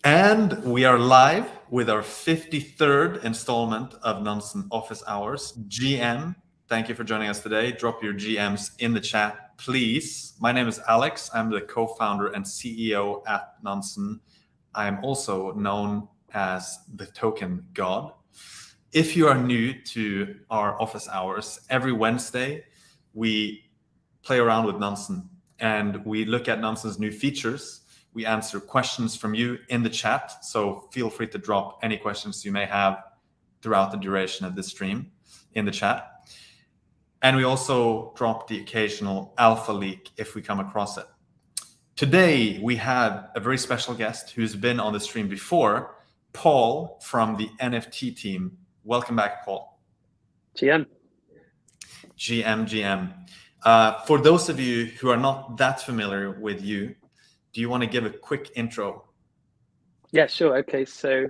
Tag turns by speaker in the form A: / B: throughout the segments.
A: And we are live with our 53rd installment of Nansen Office Hours. GM, thank you for joining us today. Drop your GMs in the chat, please. My name is Alex. I'm the co-founder and CEO at Nansen. I am also known as the Token God. If you are new to our office hours, every Wednesday we play around with Nansen and we look at Nansen's new features. We answer questions from you in the chat, so feel free to drop any questions you may have throughout the duration of this stream in the chat. And we also drop the occasional alpha leak if we come across it. Today, we have a very special guest who's been on the stream before, Paul from the NFT team. Welcome back, Paul.
B: GM.
A: For those of you who are not that familiar with you, do you want to give a quick intro?
B: Yeah, sure. Okay, so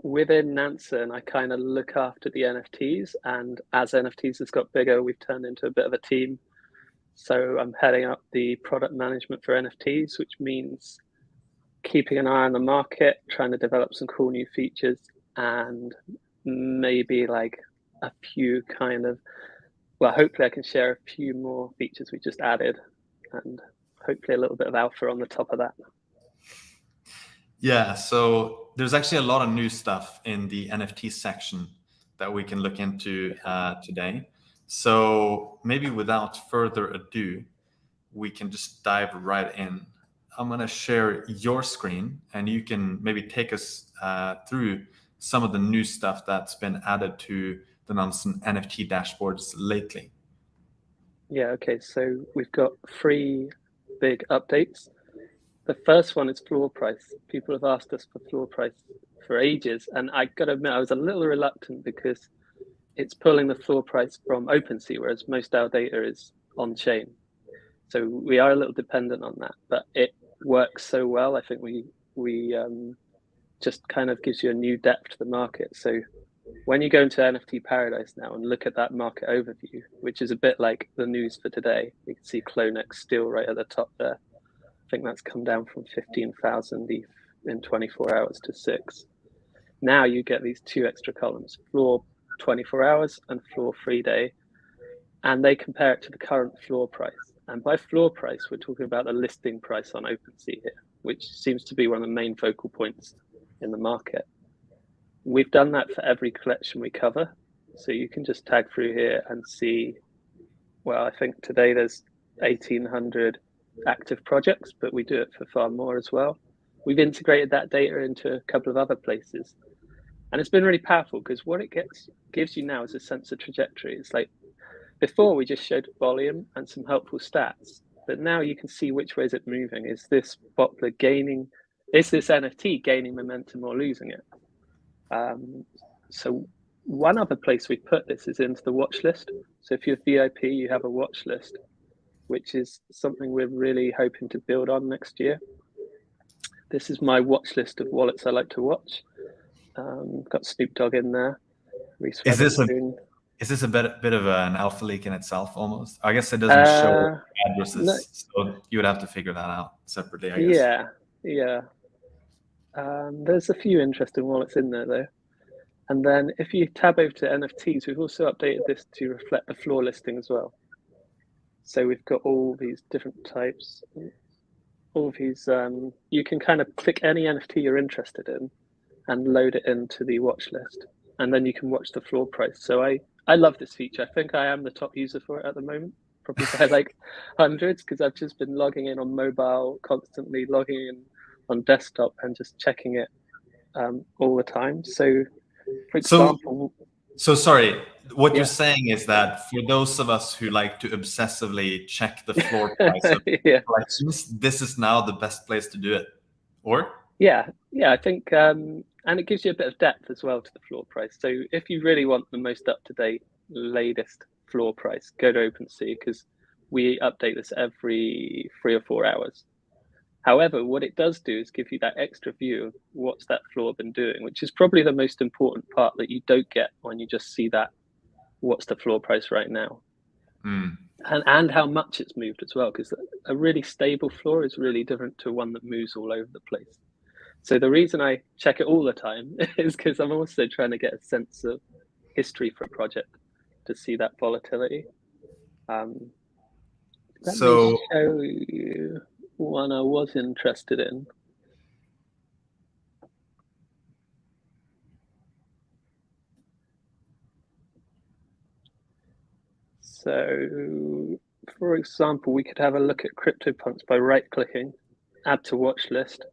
B: within Nansen, I kind of look after the NFTs, and as NFTs has got bigger, we've turned into a bit of a team. So I'm heading up the product management for NFTs, which means keeping an eye on the market, trying to develop some cool new features, and maybe like a few hopefully I can share a few more features we just added, and hopefully a little bit of alpha on the top of that.
A: Yeah, so there's actually a lot of new stuff in the NFT section that we can look into today. So maybe without further ado, we can just dive right in. I'm going to share your screen and you can maybe take us through some of the new stuff that's been added to the Nansen NFT dashboards lately.
B: Yeah, okay, so we've got 3 big updates. The first one is floor price. People have asked us for floor price for ages, and I gotta admit I was a little reluctant because it's pulling the floor price from OpenSea, whereas most our data is on chain. So we are a little dependent on that, but it works so well. I think we just kind of gives you a new depth to the market. So when you go into NFT Paradise now and look at that market overview, which is a bit like the news for today, you can see CloneX still right at the top there. I think that's come down from 15,000 ETH in 24 hours to 6. Now you get these 2 extra columns, floor 24 hours and floor 3 day, and they compare it to the current floor price. And by floor price, we're talking about the listing price on OpenSea here, which seems to be one of the main focal points in the market. We've done that for every collection we cover. So you can just tag through here and see, well, I think today there's 1,800 active projects, but we do it for far more as well. We've integrated that data into a couple of other places. And it's been really powerful because what it gives you now is a sense of trajectory. It's like before we just showed volume and some helpful stats, but now you can see which way is it moving. Is this Botler gaining, is this NFT gaining momentum or losing it? So one other place we put this is into the watch list. So if you're VIP, you have a watch list, which is something we're really hoping to build on next year. This is my watch list of wallets I like to watch. Got Snoop Dogg in there.
A: Is this a bit of an alpha leak in itself almost? I guess it doesn't show addresses, no. So you would have to figure that out separately, I guess.
B: Yeah. There's a few interesting wallets in there though. And then if you tab over to NFTs, we've also updated this to reflect the floor listing as well. So we've got all these different types, all of these, you can kind of click any NFT you're interested in and load it into the watch list. And then you can watch the floor price. So I love this feature. I think I am the top user for it at the moment, probably by like hundreds, because I've just been logging in on mobile, constantly logging in on desktop and just checking it all the time. So for example,
A: so sorry, what you're saying is that for those of us who like to obsessively check the floor price of collections, this is now the best place to do it, or?
B: Yeah, I think, and it gives you a bit of depth as well to the floor price. So if you really want the most up-to-date, latest floor price, go to OpenSea, because we update this every 3 or 4 hours. However, what it does do is give you that extra view of what's that floor been doing, which is probably the most important part that you don't get when you just see that, what's the floor price right now. And how much it's moved as well, because a really stable floor is really different to one that moves all over the place. So the reason I check it all the time is because I'm also trying to get a sense of history for a project to see that volatility. Let me show you one I was interested in. So, for example, we could have a look at CryptoPunks by right-clicking, add to watch list,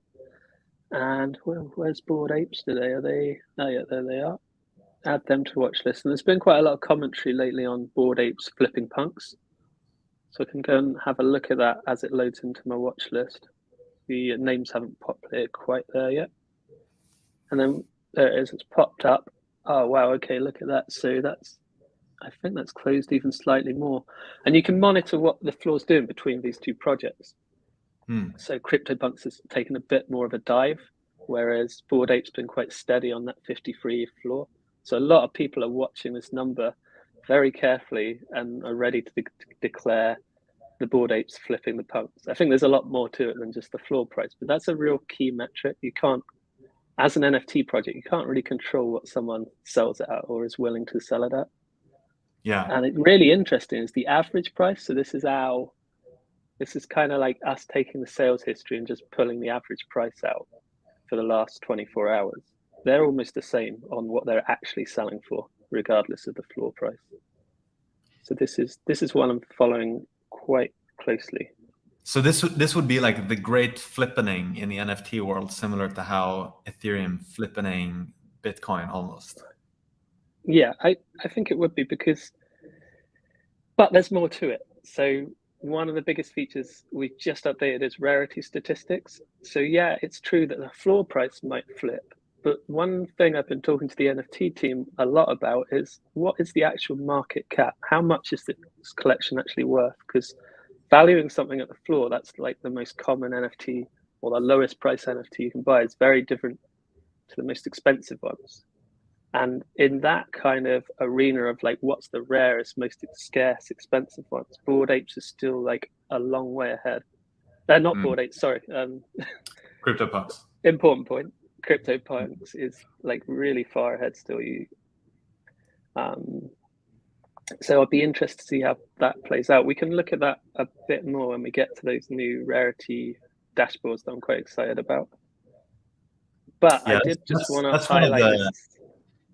B: and where's Bored Apes today? Are they? Oh yeah, there they are. Add them to watch list. And there's been quite a lot of commentary lately on Bored Apes flipping punks. So I can go and have a look at that as it loads into my watch list. The names haven't populated quite there yet. And then there it is, it's popped up. Oh wow, okay, look at that. So I think that's closed even slightly more. And you can monitor what the floor's doing between these two projects. So CryptoPunks has taken a bit more of a dive, whereas Bored Ape's been quite steady on that 53 floor. So a lot of people are watching this number very carefully and are ready to declare the Bored Apes flipping the punks. I think there's a lot more to it than just the floor price, but that's a real key metric. You can't, as an NFT project, you can't really control what someone sells it at or is willing to sell it at.
A: Yeah.
B: And it's really interesting is the average price. So this is kind of like us taking the sales history and just pulling the average price out for the last 24 hours. They're almost the same on what they're actually selling for, regardless of the floor price. So this is one I'm following quite closely.
A: So this would be like the great flippening in the NFT world, similar to how Ethereum flippening Bitcoin almost.
B: Yeah, I think it would be but there's more to it. So one of the biggest features we just updated is rarity statistics. So yeah, it's true that the floor price might flip, but one thing I've been talking to the NFT team a lot about is what is the actual market cap? How much is this collection actually worth? Because valuing something at the floor, that's like the most common NFT or the lowest price NFT you can buy, is very different to the most expensive ones. And in that kind of arena of like, what's the rarest, most scarce, expensive ones, Bored Apes is still like a long way ahead. They're not Bored Apes, sorry.
A: CryptoPunks.
B: Important point. CryptoPunks is like really far ahead still. So I'd be interested to see how that plays out. We can look at that a bit more when we get to those new rarity dashboards that I'm quite excited about. But yeah, I did just want to highlight this.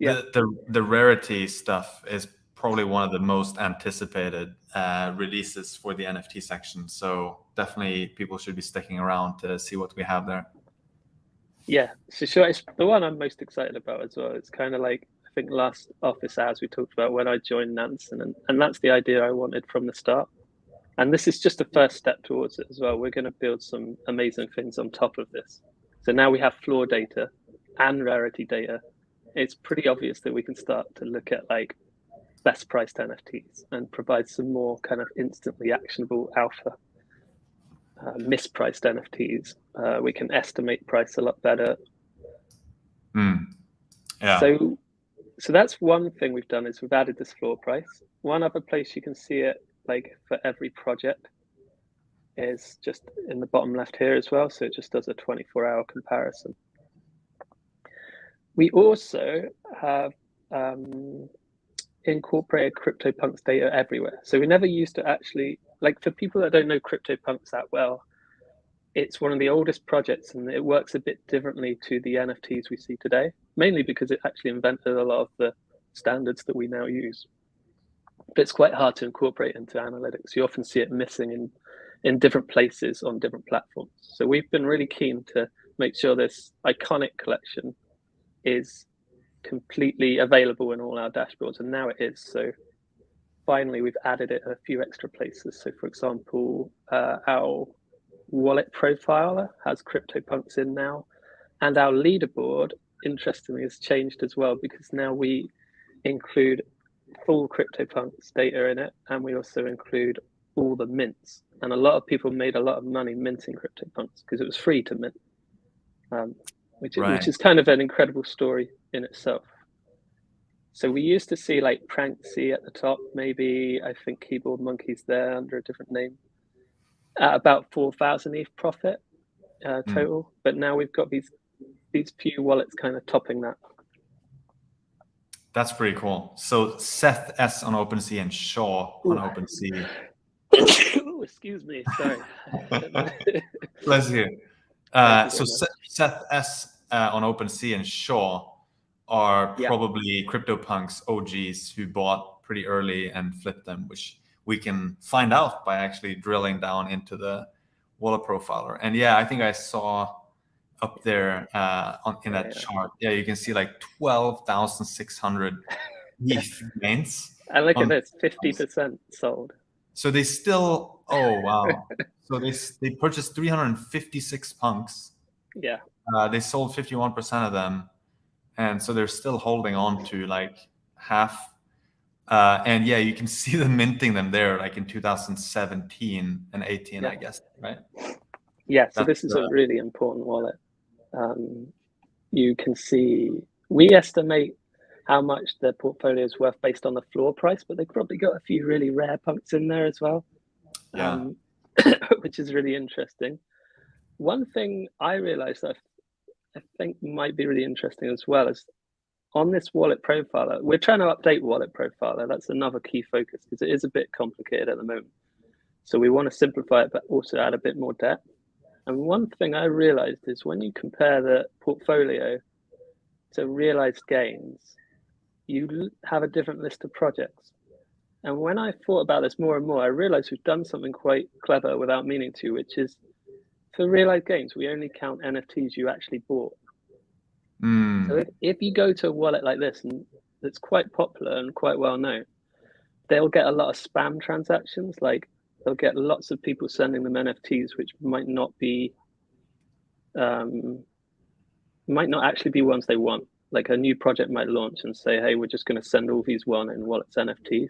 A: Yeah. The rarity stuff is probably one of the most anticipated releases for the NFT section. So definitely people should be sticking around to see what we have there.
B: Yeah, so sure, it's the one I'm most excited about as well. It's kind of like, I think last office hours we talked about when I joined Nansen, and that's the idea I wanted from the start. And this is just a first step towards it as well. We're going to build some amazing things on top of this. So now we have floor data and rarity data. It's pretty obvious that we can start to look at like best priced NFTs and provide some more kind of instantly actionable alpha. Mispriced NFTs. We can estimate price a lot better.
A: Yeah.
B: So that's one thing we've done is we've added this floor price. One other place you can see it like for every project is just in the bottom left here as well. So it just does a 24-hour comparison. We also have incorporated CryptoPunks data everywhere. So we never used to actually, like for people that don't know CryptoPunks that well, it's one of the oldest projects and it works a bit differently to the NFTs we see today, mainly because it actually invented a lot of the standards that we now use. But it's quite hard to incorporate into analytics. You often see it missing in different places on different platforms. So we've been really keen to make sure this iconic collection is completely available in all our dashboards, and now it is. So finally, we've added it in a few extra places. So for example, our wallet profiler has CryptoPunks in now, and our leaderboard, interestingly, has changed as well because now we include full CryptoPunks data in it, and we also include all the mints. And a lot of people made a lot of money minting CryptoPunks because it was free to mint, which is kind of an incredible story in itself. So we used to see like Pranksy at the top, maybe I think Keyboard Monkey's there under a different name, at about 4,000 ETH profit total. But now we've got these these few wallets kind of topping that.
A: That's pretty cool. So Seth S on OpenSea and Shaw on OpenSea.
B: Ooh, excuse me, sorry.
A: Bless you. So
B: so
A: Seth S on OpenSea and Shaw are probably CryptoPunks OGs who bought pretty early and flipped them, which we can find out by actually drilling down into the wallet profiler. And yeah, I think I saw up there in that chart. Yeah, you can see like 12,600 ETH gains.
B: And look at this, 50% sold.
A: So they still, oh wow. So they purchased 356 punks.
B: Yeah.
A: They sold 51% of them. And so they're still holding on to like half. And yeah, you can see them minting them there like in 2017 and 18, I guess, right?
B: Yeah, so this is a really important wallet. You can see, we estimate how much their portfolio is worth based on the floor price, but they've probably got a few really rare punks in there as well, which is really interesting. One thing I realized that I think might be really interesting as well is on this wallet profiler, we're trying to update wallet profiler. That's another key focus because it is a bit complicated at the moment. So we want to simplify it, but also add a bit more depth. And one thing I realized is when you compare the portfolio to realized gains, you have a different list of projects. And when I thought about this more and more, I realized we've done something quite clever without meaning to, which is for realized gains, we only count NFTs you actually bought. So if you go to a wallet like this, and it's quite popular and quite well known, they'll get a lot of spam transactions. Like they'll get lots of people sending them NFTs, which might not actually be ones they want. Like a new project might launch and say, hey, we're just going to send all these wallets NFTs.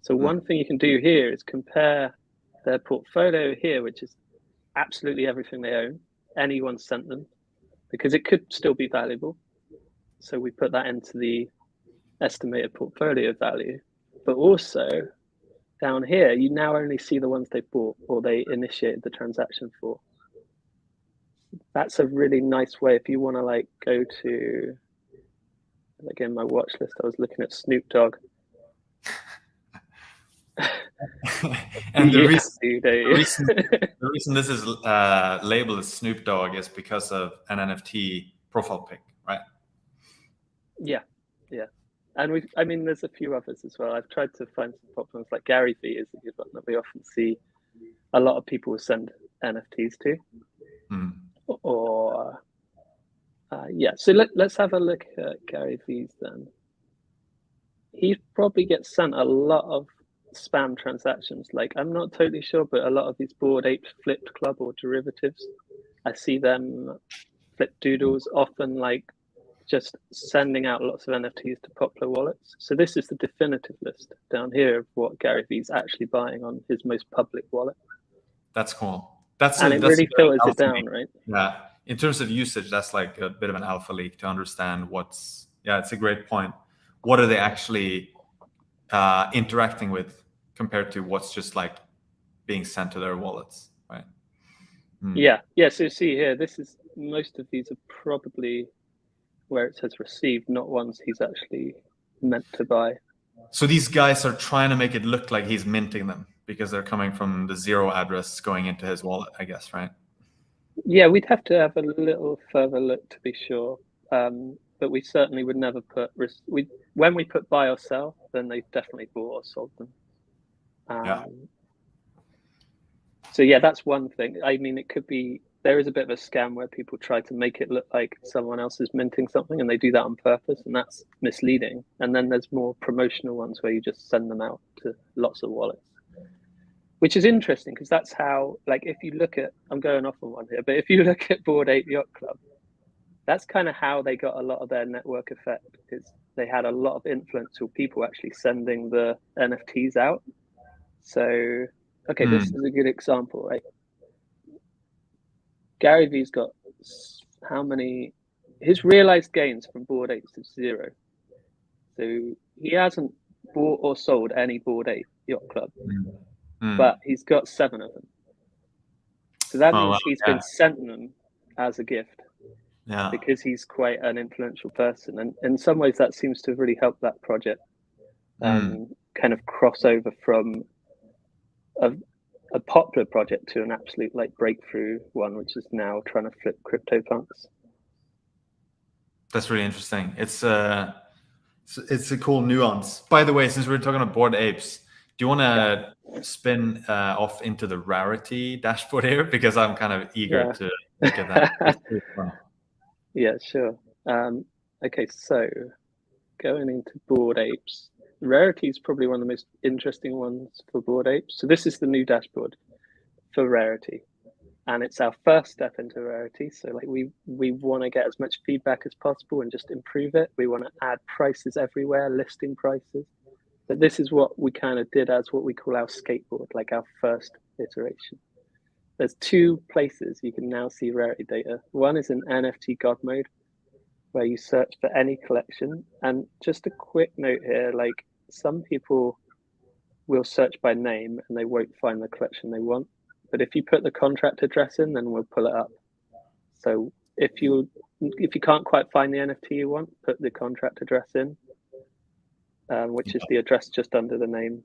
B: So one thing you can do here is compare their portfolio here, which is absolutely everything they own, anyone sent them, because it could still be valuable. So we put that into the estimated portfolio value. But also down here, you now only see the ones they bought or they initiated the transaction for. That's a really nice way if you want to like go to, again, my watch list, I was looking at Snoop Dogg.
A: And the reason this is labeled as Snoop Dogg is because of an NFT profile pic, right?
B: Yeah. And there's a few others as well. I've tried to find some popular ones, like Gary Vee is a good one that we often see a lot of people send NFTs to. Or so let's have a look at Gary Vee's then. He probably gets sent a lot of spam transactions. Like I'm not totally sure, but a lot of these Bored Ape Flipped Club or derivatives, I see them flip doodles often like just sending out lots of NFTs to popular wallets. So this is the definitive list down here of what Gary Vee's actually buying on his most public wallet.
A: That's cool.
B: It really filters it down, right?
A: Yeah. In terms of usage, that's like a bit of an alpha leak to understand it's a great point. What are they actually interacting with compared to what's just like being sent to their wallets, right?
B: Yeah. So you see here, most of these are probably where it says received, not ones he's actually meant to buy.
A: So these guys are trying to make it look like he's minting them because they're coming from the zero address going into his wallet, I guess, right?
B: Yeah, we'd have to have a little further look to be sure. But we certainly would never put when we put buy or sell, then they definitely bought or sold them. So yeah, that's one thing. I mean, it could be there is a bit of a scam where people try to make it look like someone else is minting something, and they do that on purpose, and that's misleading. And then there's more promotional ones where you just send them out to lots of wallets, which is interesting because that's how, like, if you look at, I'm going off on one here, but if you look at Bored Ape Yacht Club, that's kind of how they got a lot of their network effect, because they had a lot of influential people actually sending the NFTs out. So, okay, this is a good example, right? Gary Vee's got how many, his realized gains from Bored Apes is 0. So he hasn't bought or sold any Bored Ape Yacht Club, but he's got 7 of them. So that means he's been sent them as a gift.
A: Yeah.
B: because he's quite an influential person. And in some ways, that seems to have really helped that project kind of cross over from a popular project to an absolute like breakthrough one, which is now trying to flip CryptoPunks.
A: That's really interesting. It's a cool nuance. By the way, since we're talking about Bored Apes, do you want to spin off into the rarity dashboard here? Because I'm kind of eager to look at that.
B: Yeah, sure. Okay, so going into Bored Apes, rarity is probably one of the most interesting ones for Bored Apes. So this is the new dashboard for rarity, and it's our first step into rarity. So like we want to get as much feedback as possible and just improve it. We want to add prices everywhere, listing prices. But this is what we kind of did as what we call our skateboard, like our first iteration. There's two places you can now see rarity data. One is in NFT God mode, where you search for any collection. And just a quick note here, like some people will search by name and they won't find the collection they want. But if you put the contract address in, then we'll pull it up. So if you can't quite find the NFT you want, put the contract address in, which is the address just under the name.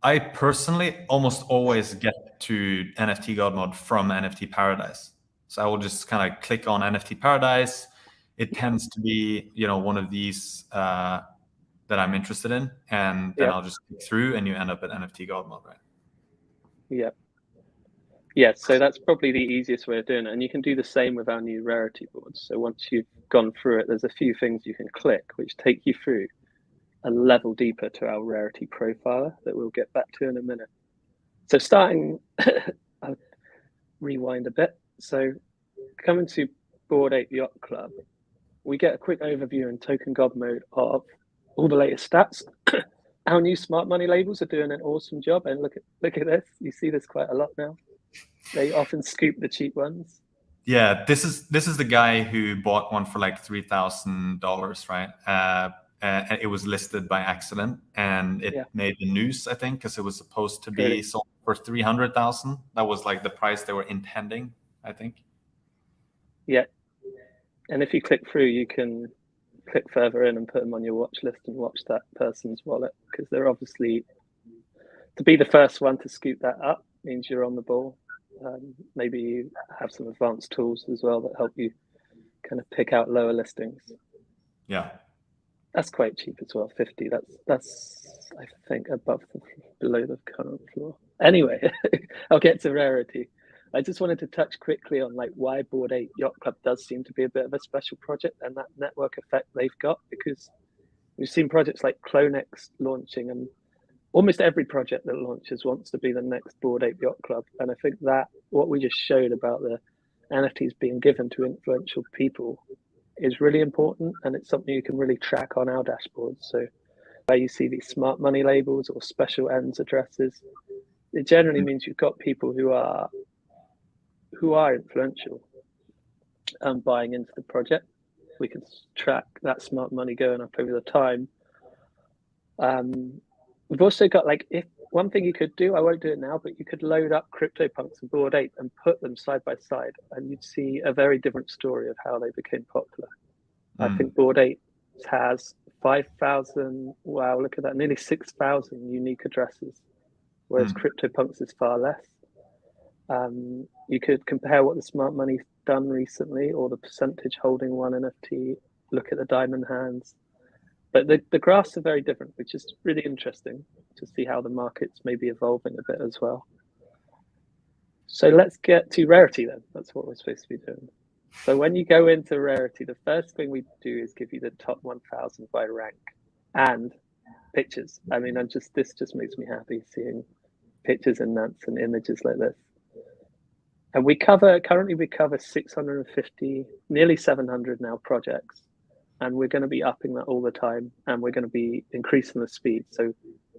A: I personally almost always get to NFT God mode from NFT Paradise. So I will just kind of click on NFT Paradise. It tends to be, one of these that I'm interested in, and then I'll just click through, and you end up at NFT God mode, right?
B: Yeah. Yeah, so that's probably the easiest way of doing it. And you can do the same with our new rarity boards. So once you've gone through it, there's a few things you can click which take you through a level deeper to our rarity profiler that we'll get back to in a minute. So starting, I'll rewind a bit. So coming to Bored Ape Yacht Club, we get a quick overview in token God mode of all the latest stats. Our new smart money labels are doing an awesome job. And look at this. You see this quite a lot now. They often scoop the cheap ones.
A: Yeah, this is the guy who bought one for like $3,000, right? And it was listed by accident, and it made the news, I think, because it was supposed to be sold for 300,000. That was like the price they were intending, I think.
B: Yeah, and if you click through, you can click further in and put them on your watch list and watch that person's wallet, because they're obviously, to be the first one to scoop that up means you're on the ball. Maybe you have some advanced tools as well that help you kind of pick out lower listings.
A: Yeah,
B: that's quite cheap as well. 50. That's I think below the current floor. Anyway, I'll get to rarity. I just wanted to touch quickly on like why Bored Ape Yacht Club does seem to be a bit of a special project, and that network effect they've got, because we've seen projects like CloneX launching, and almost every project that launches wants to be the next Bored Ape Yacht Club. And I think that what we just showed about the NFTs being given to influential people is really important, and it's something you can really track on our dashboard. So where you see these smart money labels or special ends addresses, it generally means you've got people who are influential and buying into the project. We can track that smart money going up over the time. We've also got, like, if one thing you could do, I won't do it now, but you could load up CryptoPunks and Bored Ape and put them side by side, and you'd see a very different story of how they became popular. I think Bored Ape has 5,000, wow, look at that, nearly 6,000 unique addresses, whereas CryptoPunks is far less. You could compare what the smart money's done recently, or the percentage holding one NFT, look at the diamond hands. But the graphs are very different, which is really interesting to see how the market's maybe evolving a bit as well. So let's get to rarity then. That's what we're supposed to be doing. So when you go into rarity, the first thing we do is give you the top 1,000 by rank and pictures. I mean, this just makes me happy seeing pictures in Nansen, images like this. And currently we cover 650, nearly 700 now projects. And we're going to be upping that all the time, and we're going to be increasing the speed. So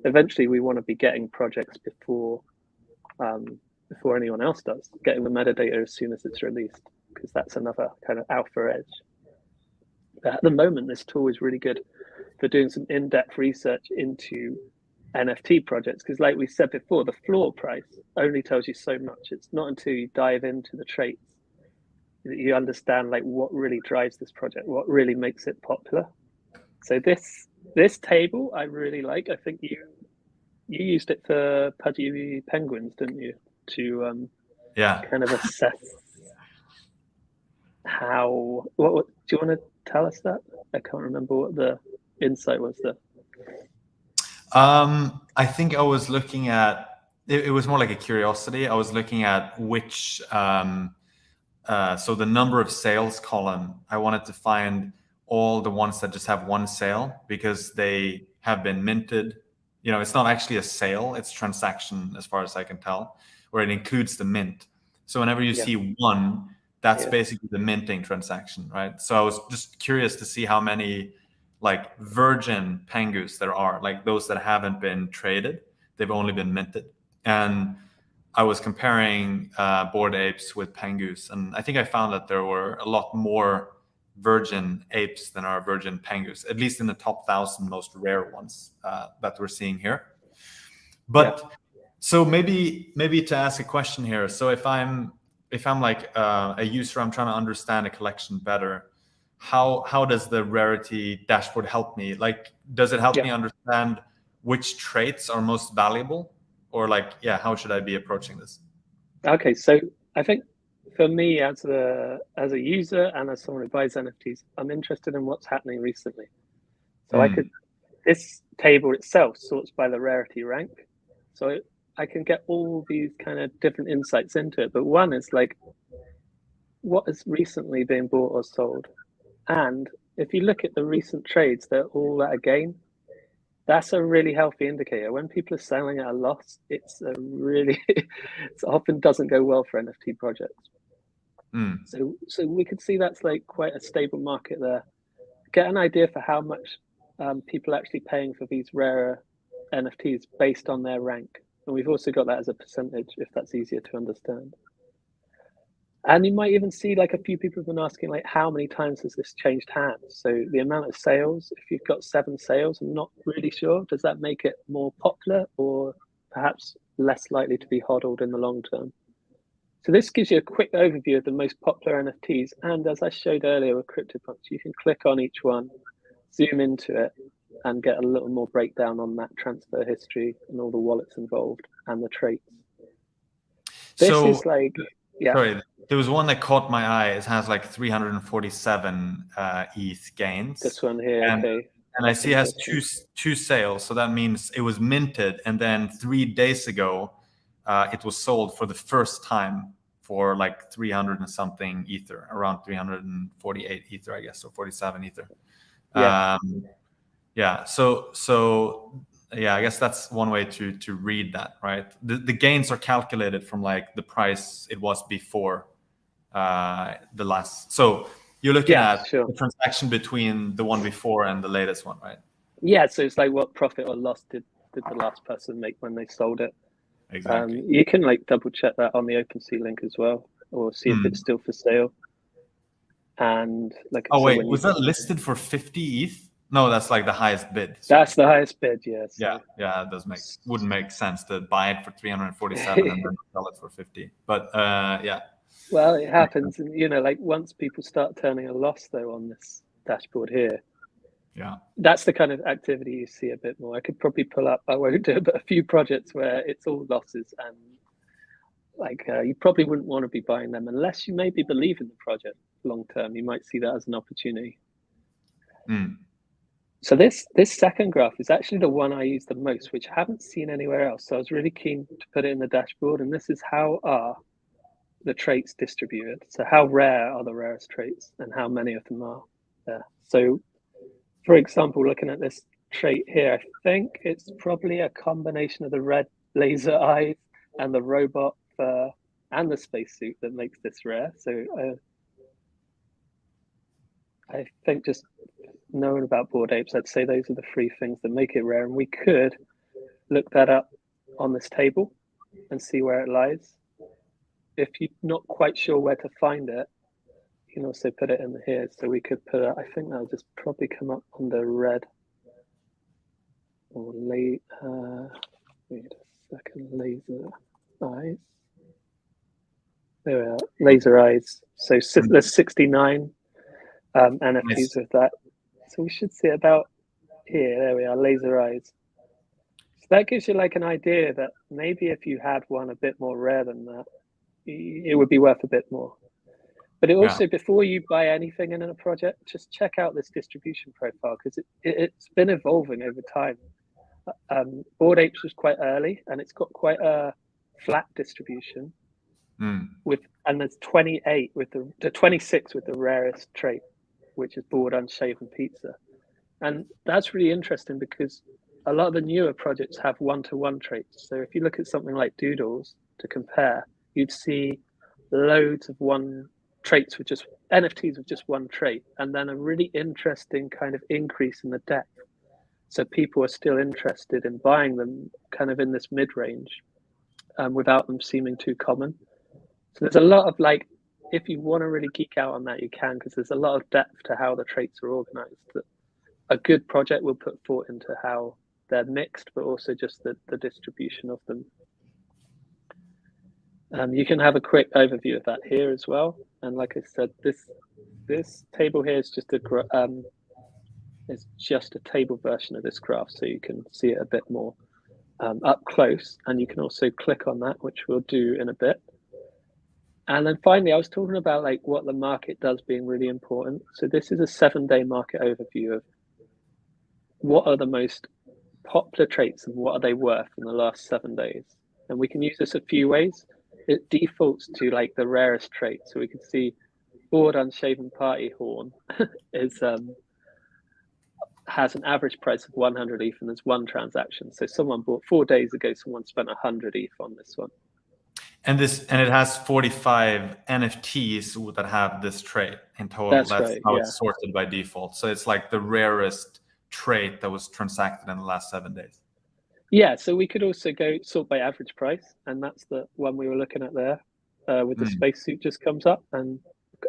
B: eventually we want to be getting projects before anyone else does, getting the metadata as soon as it's released, because that's another kind of alpha edge. But at the moment, this tool is really good for doing some in-depth research into NFT projects, because like we said before, the floor price only tells you so much. It's not until you dive into the traits, you understand like what really drives this project, what really makes it popular. So this table I really like. I think you used it for Pudgy Penguins, didn't you? To
A: Yeah.
B: kind of assess how. What do you want to tell us that? I can't remember what the insight was there.
A: I think I was looking at it was more like a curiosity. I was looking at which so the number of sales column. I wanted to find all the ones that just have one sale because they have been minted. You know, it's not actually a sale; it's transaction, as far as I can tell, where it includes the mint. So whenever you see one, that's basically the minting transaction, right? So I was just curious to see how many like virgin Pengus there are, like those that haven't been traded, they've only been minted. And I was comparing Bored Apes with Pengus, and I think I found that there were a lot more virgin apes than are virgin Pengus, at least in the top 1,000 most rare ones that we're seeing here. But so maybe to ask a question here. So if I'm like a user, I'm trying to understand a collection better. How does the rarity dashboard help me? Like, does it help me understand which traits are most valuable? Or like, how should I be approaching this?
B: Okay, so I think for me as a user and as someone who buys NFTs, I'm interested in what's happening recently. So this table itself sorts by the rarity rank. So I can get all these kind of different insights into it. But one is like what has recently been bought or sold. And if you look at the recent trades, they're all at a gain. That's a really healthy indicator. When people are selling at a loss, it's a really it often doesn't go well for NFT projects. So we could see that's like quite a stable market there. Get an idea for how much people are actually paying for these rarer NFTs based on their rank. And we've also got that as a percentage, if that's easier to understand. And you might even see like a few people have been asking like how many times has this changed hands? So the amount of sales, if you've got 7 sales, I'm not really sure. Does that make it more popular or perhaps less likely to be hodled in the long term? So this gives you a quick overview of the most popular NFTs. And as I showed earlier with CryptoPunks, you can click on each one, zoom into it, and get a little more breakdown on that transfer history and all the wallets involved and the traits. This is like,
A: sorry, there was one that caught my eye. It has like 347 ETH gains.
B: This one here, okay.
A: And I see it has two sales, so that means it was minted, and then 3 days ago, it was sold for the first time for like 300 and something ether, around 348 ether, I guess, or 47 ether. So I guess that's one way to read that, right? The gains are calculated from like the price it was before the last. So you're looking at the transaction between the one before and the latest one, right?
B: Yeah, so it's like what profit or loss did the last person make when they sold it.
A: Exactly.
B: You can like double check that on the OpenSea link as well, or see if it's still for sale. And like,
A: was that listed for 50 ETH? No, that's like the highest bid.
B: Sorry. That's the highest bid, yes.
A: Yeah, it wouldn't make sense to buy it for 347 and then sell it for 50. But
B: Well, it happens, and like once people start turning a loss though on this dashboard here, that's the kind of activity you see a bit more. I could probably pull up, I won't do it, but a few projects where it's all losses, and like you probably wouldn't want to be buying them unless you maybe believe in the project long term. You might see that as an opportunity. So this second graph is actually the one I use the most, which I haven't seen anywhere else. So I was really keen to put it in the dashboard, and this is how are the traits distributed. So how rare are the rarest traits and how many of them are there? So for example, looking at this trait here, I think it's probably a combination of the red laser eyes and the robot fur and the spacesuit that makes this rare. So I think just knowing about Bored Apes, I'd say those are the 3 things that make it rare. And we could look that up on this table and see where it lies. If you're not quite sure where to find it, you can also put it in here. So we could put it, I think that'll just probably come up under red or wait a second, laser eyes. There we are. Laser eyes. So there's 69 NFTs
A: Nice.
B: with that. So we should see about here. There we are. Laser eyes. So that gives you like an idea that maybe if you had one a bit more rare than that, it would be worth a bit more. But it also, before you buy anything in a project, just check out this distribution profile because it's been evolving over time. Bored Apes was quite early, and it's got quite a flat distribution. And there's 28 with the 26 with the rarest trait, which is bored unshaven pizza, and that's really interesting because a lot of the newer projects have one-to-one traits. So if you look at something like Doodles to compare, you'd see loads of one traits with just NFTs with just one trait, and then a really interesting kind of increase in the depth. So people are still interested in buying them kind of in this mid-range without them seeming too common. So there's a lot of like, if you want to really geek out on that, you can, because there's a lot of depth to how the traits are organized that a good project will put thought into how they're mixed, but also just the distribution of them. You can have a quick overview of that here as well. And like I said, this table here is just a table version of this graph, so you can see it a bit more up close. And you can also click on that, which we'll do in a bit. And then finally, I was talking about like what the market does being really important. So this is a 7-day market overview of what are the most popular traits and what are they worth in the last 7 days. And we can use this a few ways. It defaults to like the rarest trait. So we can see bored unshaven party horn has an average price of 100 ETH, and there's one transaction. So someone bought 4 days ago, someone spent 100 ETH on this one.
A: And it has 45 NFTs that have this trait in total.
B: That's
A: That's
B: right,
A: how
B: yeah.
A: it's sorted by default. So it's like the rarest trait that was transacted in the last 7 days.
B: Yeah, so we could also go sort by average price, and that's the one we were looking at there with the spacesuit just comes up, and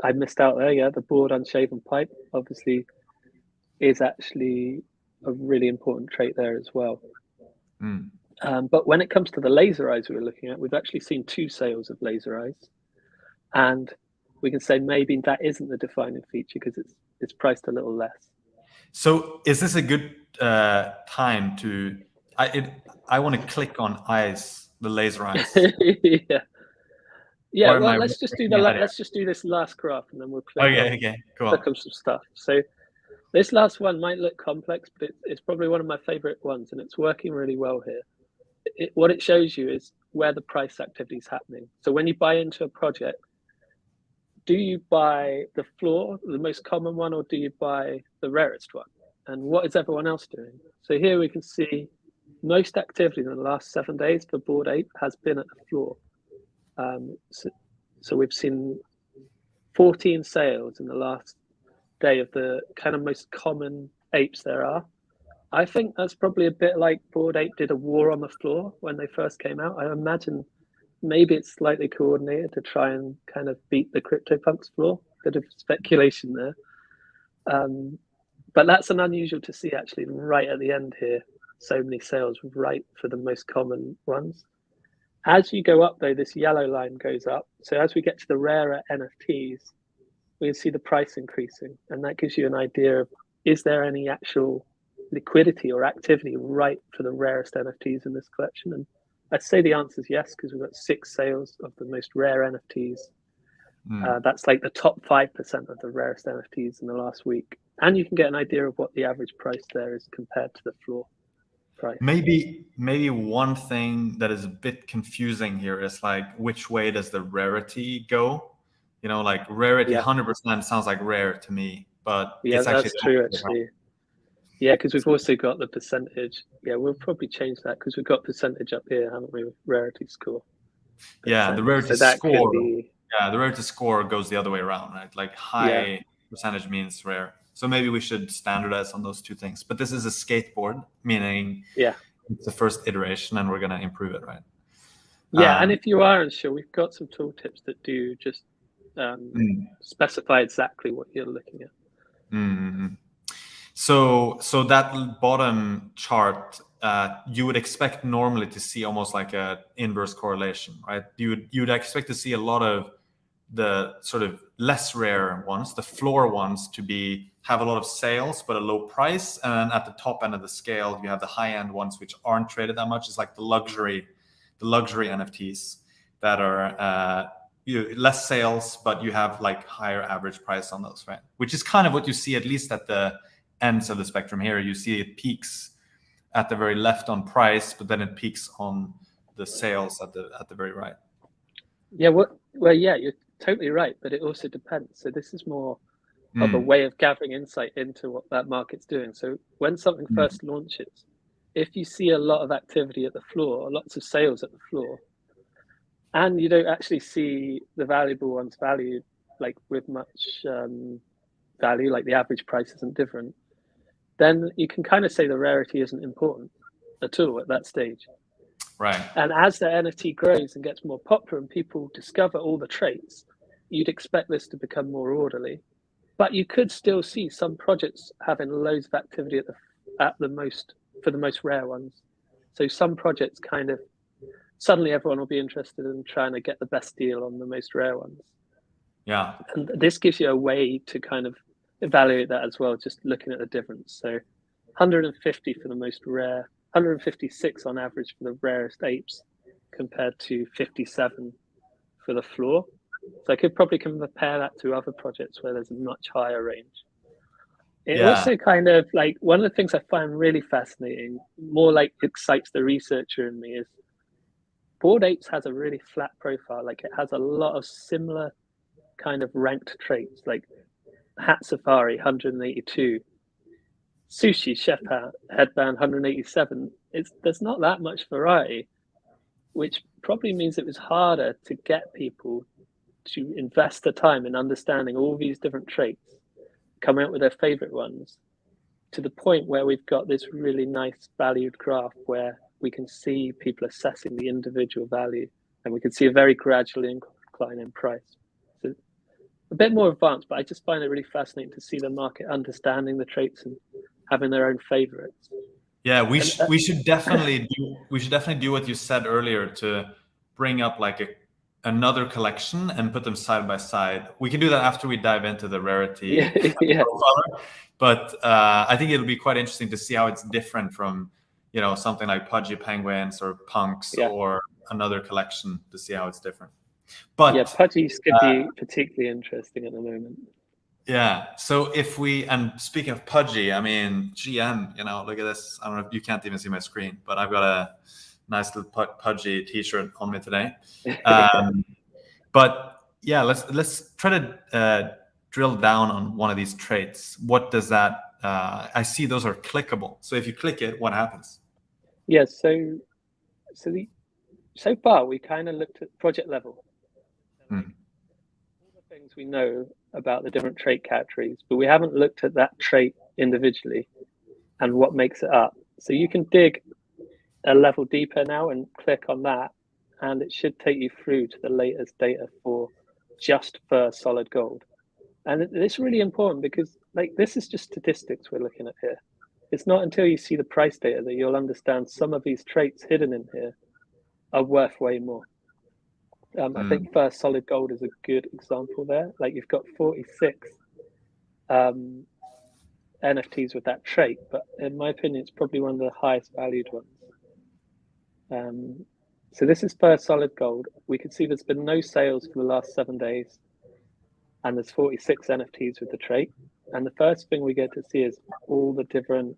B: I missed out there. Yeah, the bored unshaven pipe obviously is actually a really important trait there as well. But when it comes to the laser eyes we were looking at, we've actually seen 2 sales of laser eyes, and we can say maybe that isn't the defining feature because it's priced a little less.
A: So is this a good time to? I want to click on eyes, the laser eyes.
B: Yeah. Well, let's just do this last graph, and then we'll click on some stuff. So this last one might look complex, but it's probably one of my favorite ones, and it's working really well here. What it shows you is where the price activity is happening. So when you buy into a project, do you buy the floor, the most common one, or do you buy the rarest one? And what is everyone else doing? So here we can see most activity in the last 7 days for Bored Ape has been at the floor. So we've seen 14 sales in the last day of the kind of most common apes there are. I think that's probably a bit like Bored Ape did a war on the floor when they first came out. I imagine maybe it's slightly coordinated to try and kind of beat the CryptoPunks floor. Bit of speculation there. But that's an unusual to see actually right at the end here. So many sales right for the most common ones. As you go up though, this yellow line goes up. So as we get to the rarer NFTs, we can see the price increasing. And that gives you an idea of, is there any actual liquidity or activity right for the rarest NFTs in this collection? And I'd say the answer is yes, because we've got 6 sales of the most rare NFTs. That's like the top 5% of the rarest NFTs in the last week. And you can get an idea of what the average price there is compared to the floor price.
A: Maybe one thing that is a bit confusing here is like, which way does the rarity go? You know, like rarity 100% sounds like rare to me, but
B: yeah,
A: it's actually
B: that's true actually. Yeah, because we've also got the percentage. Yeah, we'll probably change that because we've got percentage up here, haven't we? With rarity score.
A: Yeah, the rarity score. Yeah, the rarity score goes the other way around, right? Like high percentage means rare. So maybe we should standardize on those 2 things. But this is a skateboard, meaning it's the first iteration, and we're going to improve it, right?
B: Yeah, and if you are unsure, we've got some tooltips that do just specify exactly what you're looking at.
A: So that bottom chart, you would expect normally to see almost like a inverse correlation, right? You'd expect to see a lot of the sort of less rare ones, the floor ones, to have a lot of sales but a low price, and then at the top end of the scale you have the high end ones which aren't traded that much. It's like the luxury NFTs that are less sales, but you have like higher average price on those, right? Which is kind of what you see, at least at the ends of the spectrum here. You see it peaks at the very left on price, but then it peaks on the sales at the very right.
B: Yeah, well, yeah, you're totally right, but it also depends. So this is more of a way of gathering insight into what that market's doing. So when something first launches, if you see a lot of activity at the floor, lots of sales at the floor, and you don't actually see the valuable ones valued like with much value, like the average price isn't different, then you can kind of say the rarity isn't important at all at that stage.
A: Right.
B: And as the NFT grows and gets more popular and people discover all the traits, you'd expect this to become more orderly. But you could still see some projects having loads of activity for the most rare ones. So some projects kind of suddenly everyone will be interested in trying to get the best deal on the most rare ones.
A: Yeah.
B: And this gives you a way to kind of evaluate that as well, just looking at the difference. So 150 for the most rare, 156 on average for the rarest apes compared to 57 for the floor. So I could probably compare that to other projects where there's a much higher range. It also kind of like, one of the things I find really fascinating, more like excites the researcher in me, is Bored Apes has a really flat profile. Like it has a lot of similar kind of ranked traits, like Hat Safari 182, Sushi Chef Hat Headband 187. There's not that much variety, which probably means it was harder to get people to invest the time in understanding all these different traits, coming up with their favorite ones, to the point where we've got this really nice valued graph where we can see people assessing the individual value, and we can see a very gradual incline in price. So a bit more advanced, but I just find it really fascinating to see the market understanding the traits and having their own favorites.
A: Yeah, we should definitely do what you said earlier, to bring up like another collection and put them side by side. We can do that after we dive into the rarity.
B: Yeah.
A: But I think it'll be quite interesting to see how it's different from, something like Pudgy Penguins or Punks or another collection, to see how it's different. But
B: yeah, Pudgies could be particularly interesting at the moment.
A: Yeah. So and speaking of Pudgy, I mean, GM, look at this. I don't know if you can't even see my screen, but I've got a nice little Pudgy t-shirt on me today. But yeah, let's try to drill down on one of these traits. What does that, I see those are clickable. So if you click it, what happens?
B: Yeah, so far we kind of looked at project level. All the things we know about the different trait categories, but we haven't looked at that trait individually and what makes it up. So you can dig a level deeper now and click on that, and it should take you through to the latest data for solid gold. And it's really important because this is just statistics we're looking at here. It's not until you see the price data that you'll understand some of these traits hidden in here are worth way more. I think first solid gold is a good example there. Like you've got 46 NFTs with that trait, but in my opinion, it's probably one of the highest valued ones. So this is first solid gold. We can see there's been no sales for the last 7 days, and there's 46 NFTs with the trait. And the first thing we get to see is all the different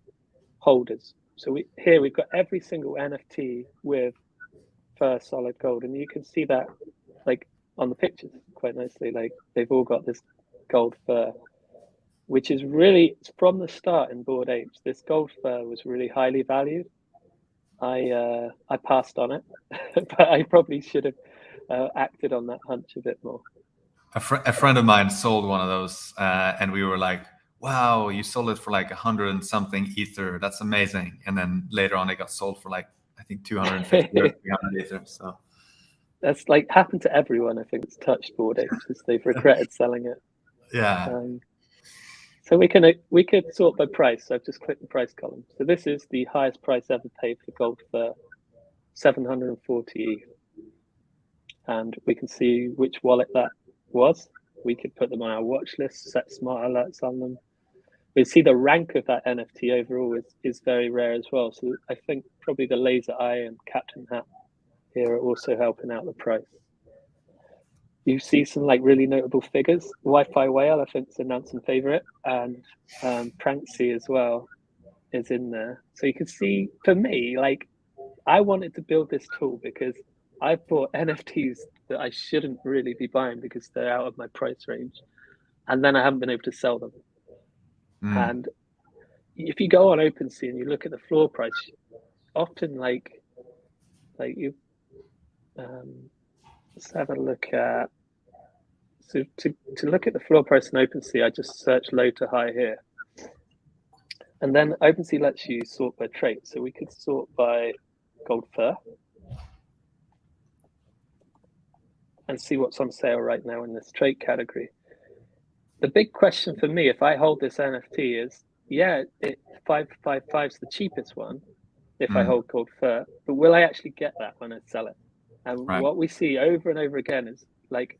B: holders. So here we've got every single NFT with first solid gold, and you can see that like on the pictures quite nicely. Like they've all got this gold fur, which is really, from the start in Bored Apes, this gold fur was really highly valued. I passed on it, but I probably should have acted on that hunch a bit more.
A: A friend of mine sold one of those, and we were like, wow, you sold it for like 100 and something ether. That's amazing. And then later on, it got sold for like, I think 250 or 300 ether. So
B: that's like happened to everyone. I think it's touched Bored Apes, is they've regretted selling it.
A: Yeah.
B: So we could sort by price. So I've just clicked the price column. So this is the highest price ever paid for gold for 740 ETH. And we can see which wallet that was. We could put them on our watch list, set smart alerts on them. We see the rank of that NFT overall is very rare as well. So I think probably the Laser Eye and Captain Hat here are also helping out the price. You see some like really notable figures. Wi-Fi Whale, I think, is a Nansen favorite, and Pranksy as well is in there. So you can see, for me, like, I wanted to build this tool because I've bought NFTs that I shouldn't really be buying because they're out of my price range, and then I haven't been able to sell them. And if you go on OpenSea and you look at the floor price, often like you, let's have a look at. So to look at the floor price in OpenSea, I just search low to high here, and then OpenSea lets you sort by trait. So we could sort by gold fur and see what's on sale right now in this trait category. The big question for me, if I hold this NFT, is 555 is the cheapest one if I hold gold fur, but will I actually get that when I sell it? And what we see over and over again is like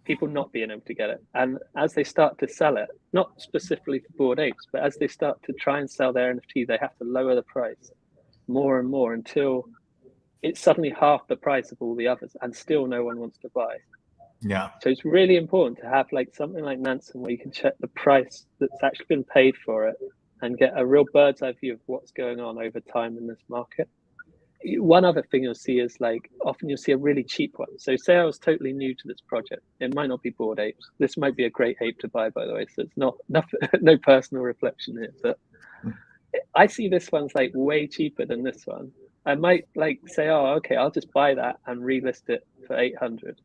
B: people not being able to get it. And as they start to sell it, not specifically for Bored Apes, but as they start to try and sell their NFT, they have to lower the price more and more until it's suddenly half the price of all the others, and still no one wants to buy.
A: Yeah.
B: So it's really important to have like something like Nansen where you can check the price that's actually been paid for it and get a real bird's eye view of what's going on over time in this market. One other thing you'll see is like often you'll see a really cheap one. So say I was totally new to this project. It might not be Bored Apes. This might be a great ape to buy, by the way. So it's not no personal reflection here, but I see this one's like way cheaper than this one. I might like say, oh, okay, I'll just buy that and relist it for 800.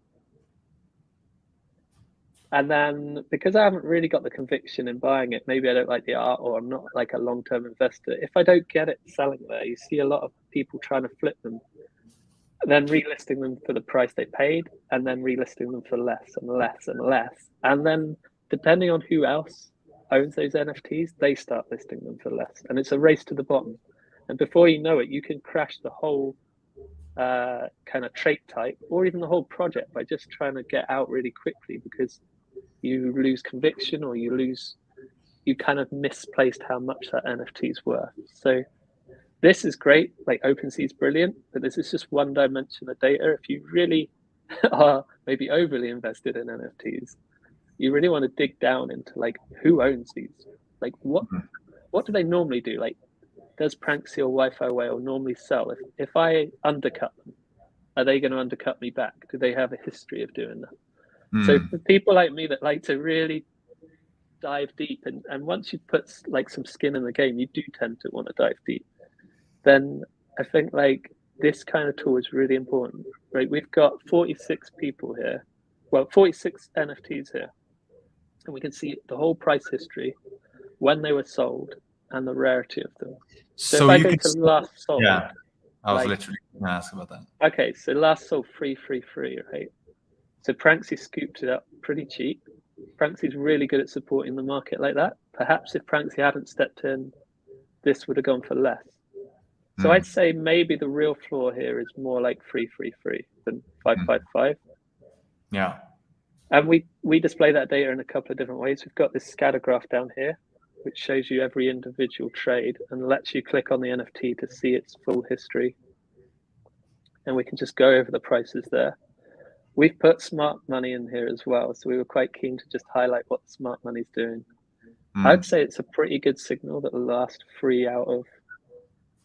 B: And then because I haven't really got the conviction in buying it, maybe I don't like the art or I'm not like a long-term investor. If I don't get it selling there, you see a lot of people trying to flip them, then relisting them for the price they paid, and then relisting them for less and less and less. And then depending on who else owns those NFTs, they start listing them for less. And it's a race to the bottom. And before you know it, you can crash the whole kind of trait type or even the whole project by just trying to get out really quickly because you lose conviction or you kind of misplaced how much that NFT is worth. So this is great, like OpenSea is brilliant, but this is just one dimension of data. If you really are maybe overly invested in NFTs, you really want to dig down into like who owns these, like what do they normally do? Like does Pranksy or Wi-Fi Whale normally sell? If I undercut them, are they going to undercut me back? Do they have a history of doing that? So for people like me that like to really dive deep, and once you put like some skin in the game, you do tend to want to dive deep, then I think like this kind of tool is really important, right? We've got 46 people here, well, 46 NFTs here, and we can see the whole price history, when they were sold, and the rarity of them. So if I go to last sold,
A: yeah, I was literally going to ask about that.
B: Okay, so last sold free, right? So Pranksy scooped it up pretty cheap. Pranksy's really good at supporting the market like that. Perhaps if Pranksy hadn't stepped in, this would have gone for less. So I'd say maybe the real floor here is more like 333 than 555.
A: Yeah.
B: And we display that data in a couple of different ways. We've got this scatter graph down here, which shows you every individual trade and lets you click on the NFT to see its full history. And we can just go over the prices there. We've put smart money in here as well. So we were quite keen to just highlight what smart money's doing. I'd say it's a pretty good signal that the last 3 out of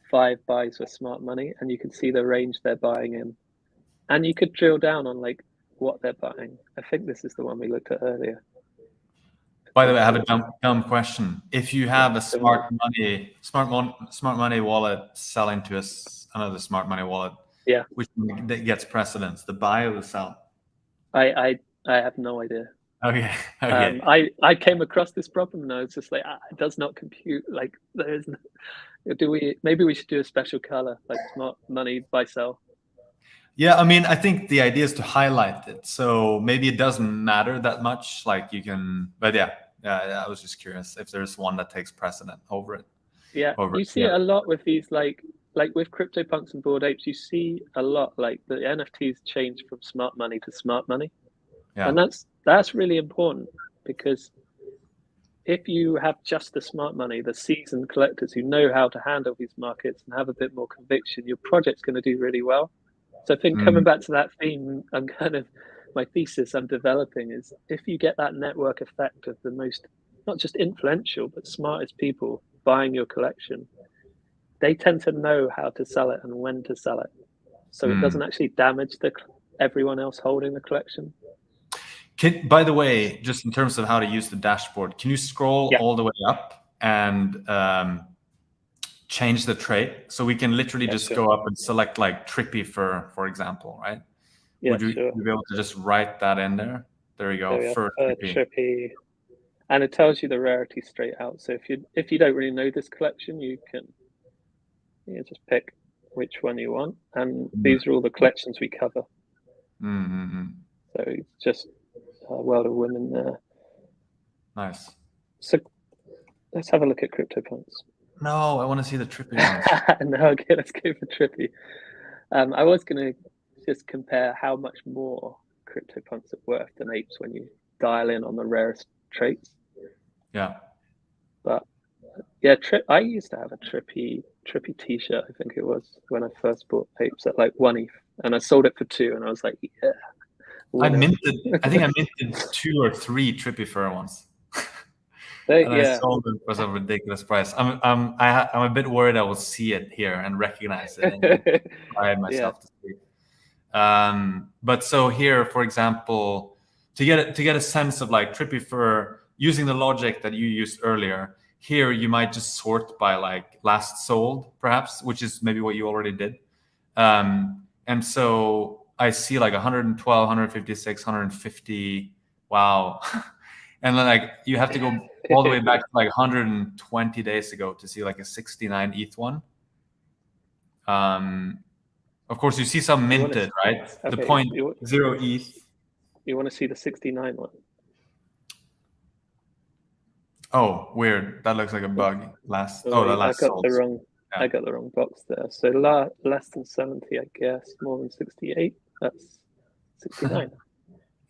B: 5 buys were smart money, and you can see the range they're buying in. And you could drill down on like what they're buying. I think this is the one we looked at earlier.
A: By the way, I have a dumb question. If you have a smart money wallet selling to another smart money wallet, which one gets precedence, the buy or the sell?
B: I have no idea.
A: Okay.
B: I came across this problem and I was just like, it does not compute. Like there is no, maybe we should do a special color like smart money buy sell.
A: Yeah, I mean, I think the idea is to highlight it. So maybe it doesn't matter that much. Like you can, but yeah, I was just curious if there's one that takes precedent over it.
B: Yeah, you see it a lot with these, like with CryptoPunks and Bored Apes, you see a lot like the NFTs change from smart money to smart money. Yeah. And that's really important, because if you have just the smart money, the seasoned collectors who know how to handle these markets and have a bit more conviction, your project's going to do really well. So I think coming back to that theme, my thesis I'm developing is, if you get that network effect of the most, not just influential, but smartest people buying your collection, they tend to know how to sell it and when to sell it. So it doesn't actually damage everyone else holding the collection.
A: By the way, just in terms of how to use the dashboard, can you scroll all the way up and change the trait? So we can literally just go up and select like Trippy Fur, for example, right?
B: Yeah,
A: Would you be able to just write that in there? There you go, Fur
B: Trippy. And it tells you the rarity straight out. So if you don't really know this collection, you can just pick which one you want. And these are all the collections we cover. So it's just World of Women there.
A: Nice.
B: So let's have a look at CryptoPunks.
A: No, I want to see the Trippy ones.
B: No, okay, let's go for Trippy. I was going to just compare how much more CryptoPunks are worth than apes when you dial in on the rarest traits.
A: Yeah.
B: But yeah, I used to have a Trippy t-shirt, I think it was, when I first bought apes at like 1 ETH, and I sold it for 2, and I was like, yeah.
A: I think I minted 2 or 3 Trippy Fur ones.
B: And
A: I sold them for some ridiculous price. I'm a bit worried I will see it here and recognize it and buy it myself to see. But so here, for example, to get a sense of like Trippy Fur, using the logic that you used earlier, here you might just sort by like last sold, perhaps, which is maybe what you already did. And so I see like 112, 156, 150. Wow. And then like you have to go all the way back to like 120 days ago to see like a 69 ETH one. Of course, you see some minted, right? The 0.0 ETH.
B: You want to see the 69 one?
A: Oh, weird. That looks like a bug. I got
B: the wrong box there. So less than 70, I guess. More than 68. That's 69.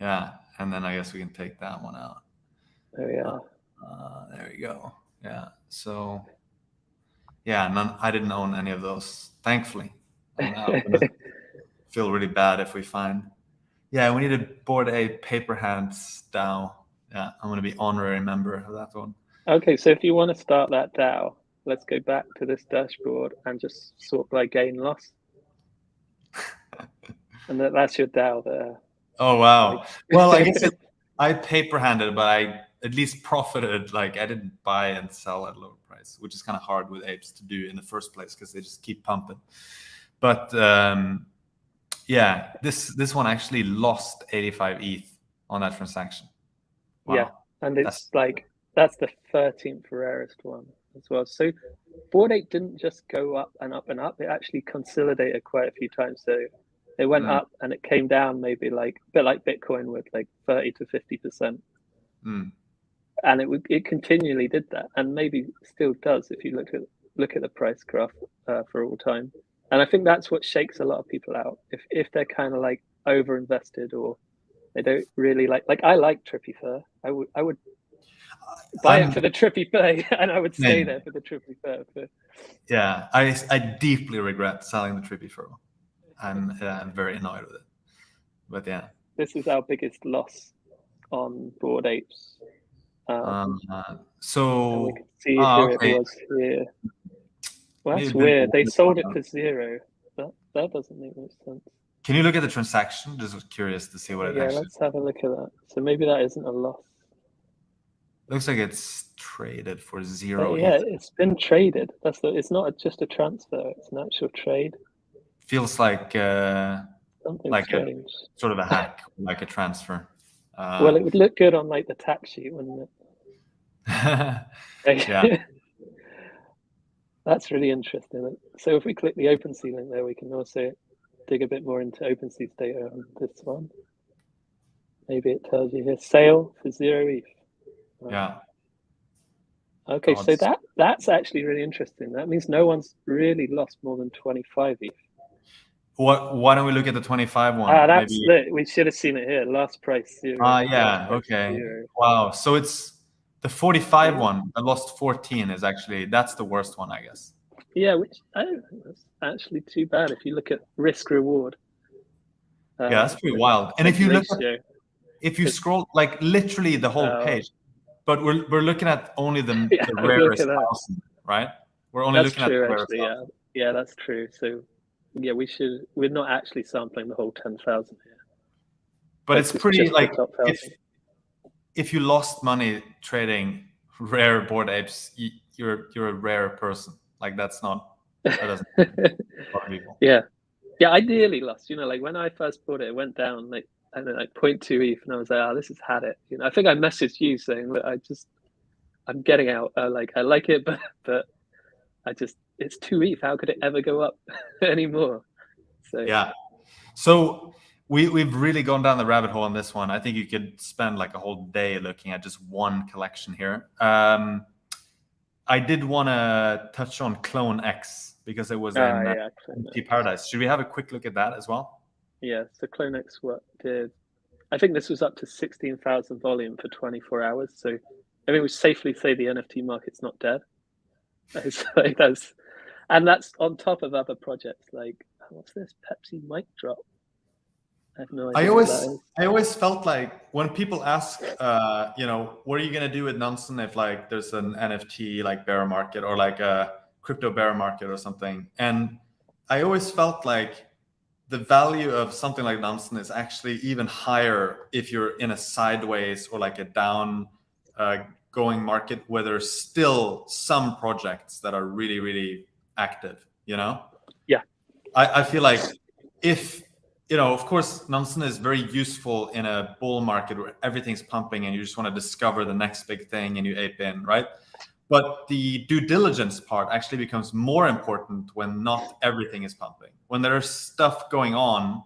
A: Yeah, and then I guess we can take that one out.
B: Oh yeah.
A: There we go. Yeah. So yeah, I didn't own any of those, thankfully. I'm gonna feel really bad if we find. Yeah, we need to board a Paper Hands DAO. Yeah, I'm gonna be honorary member of that one.
B: Okay, so if you want to start that DAO, let's go back to this dashboard and just sort by gain loss. And that's your DAO there.
A: Oh wow. Well, I guess I paper handed, but I at least profited. Like I didn't buy and sell at lower price, which is kind of hard with apes to do in the first place because they just keep pumping. But yeah, this one actually lost 85 ETH on that transaction.
B: Wow. Yeah, and that's the 13th rarest one as well. So Bored Ape didn't just go up and up and up. It actually consolidated quite a few times. So it went up and it came down maybe like a bit like Bitcoin with like 30 to 50%. And it continually did that, and maybe still does if you look at the price graph for all time. And I think that's what shakes a lot of people out if they're kind of like over invested, or they don't really like I like Trippy Fur. I would buy it for the Trippy Fur, and I would stay there for the Trippy Fur.
A: Yeah, I deeply regret selling the Trippy Fur. I'm very annoyed with it. But yeah,
B: this is our biggest loss on Bored Apes.
A: So
B: we can see who it was here. Well, that's weird. They sold it for 0. That doesn't make much sense.
A: Can you look at the transaction? Just curious to see what it actually.
B: Yeah, let's have a look at that. So maybe that isn't a loss.
A: Looks like it's traded for 0.
B: Yeah, it's been traded. It's not just a transfer. It's an actual trade.
A: Feels like
B: something strange.
A: Sort of a hack, like a transfer.
B: Well, it would look good on like the tax sheet, wouldn't it?
A: Yeah.
B: That's really interesting. So if we click the OpenSea link there, we can also dig a bit more into OpenSea's data on this one. Maybe it tells you here, sale for 0 ETH.
A: Yeah.
B: Okay, so that's actually really interesting. That means no one's really lost more than 25 ETH.
A: Why don't we look at the 25 one?
B: That's
A: Maybe.
B: we should have seen it here. Last price 0. Last
A: Yeah.
B: price
A: Okay.
B: 0.
A: Wow. So it's the 45
B: Yeah.
A: one. I lost 14 is actually, that's the worst one, I guess.
B: Yeah, which I don't think that's actually too bad if you look at risk reward.
A: Yeah, that's pretty wild. And if you look at, if you scroll like literally the whole page, but we're looking at only the rarest 1,000, right? We're only looking at the rarest 1,000.
B: Yeah, that's true. So yeah, we're not actually sampling the whole 10,000 here.
A: But it's pretty like if you lost money trading rare Bored Apes, you're a rare person. Like that doesn't a lot of people.
B: Yeah, ideally lost. Like when I first bought it went down like I don't know, like 0.2 ETH, and I was like, oh, this has had it. I think I messaged you saying that I'm getting out. I like it, but it's 2 ETH. How could it ever go up anymore? So
A: yeah. So we've really gone down the rabbit hole on this one. I think you could spend like a whole day looking at just one collection here. I did want to touch on CloneX because it was in NFT Paradise. Should we have a quick look at that as well?
B: Yeah, so CloneX I think this was up to 16,000 volume for 24 hours. So I mean, we safely say the NFT market's not dead. And that's on top of other projects like, what's this? Pepsi mic drop. I have no idea.
A: I always felt like when people ask, what are you gonna do with Nansen if like there's an NFT like bear market or like a crypto bear market or something, and I always felt like the value of something like Nansen is actually even higher if you're in a sideways or like a down going market where there's still some projects that are really, really active, Yeah. I feel like if, of course, Nansen is very useful in a bull market where everything's pumping and you just want to discover the next big thing and you ape in, right? But the due diligence part actually becomes more important when not everything is pumping. When there's stuff going on